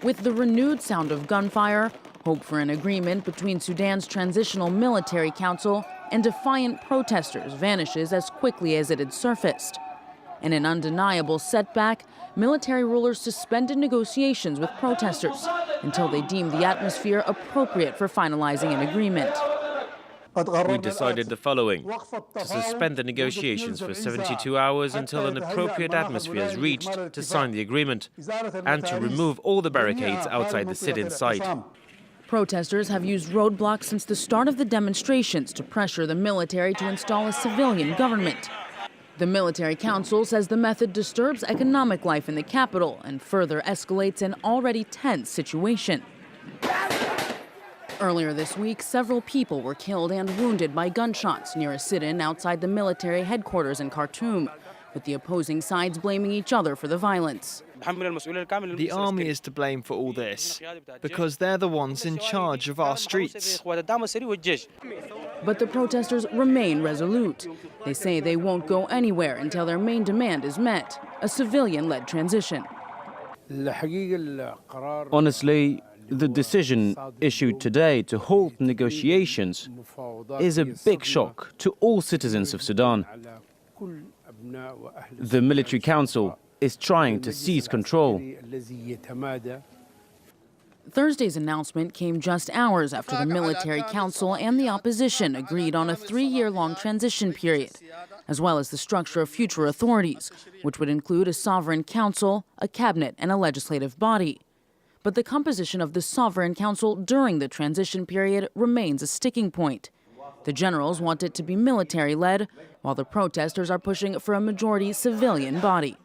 With the renewed sound of gunfire, hope for an agreement between Sudan's Transitional Military Council and defiant protesters vanishes as quickly as it had surfaced. In an undeniable setback, military rulers suspended negotiations with protesters until they deemed the atmosphere appropriate for finalizing an agreement. We decided the following: to suspend the negotiations for 72 hours until an appropriate atmosphere is reached to sign the agreement, and to remove all the barricades outside the sit-in site. Protesters have used roadblocks since the start of the demonstrations to pressure the military to install a civilian government. The military council says the method disturbs economic life in the capital and further escalates an already tense situation. Earlier this week, several people were killed and wounded by gunshots near a sit-in outside the military headquarters in Khartoum, with the opposing sides blaming each other for the violence. The army is to blame for all this, because they're the ones in charge of our streets. But the protesters remain resolute. They say they won't go anywhere until their main demand is met, a civilian-led transition. Honestly, the decision issued today to halt negotiations is a big shock to all citizens of Sudan. The military council is trying to seize control. Thursday's announcement came just hours after the military council and the opposition agreed on a 3-year-long transition period, as well as the structure of future authorities, which would include a sovereign council, a cabinet, and a legislative body. But the composition of the sovereign council during the transition period remains a sticking point. The generals want it to be military-led, while the protesters are pushing for a majority civilian body.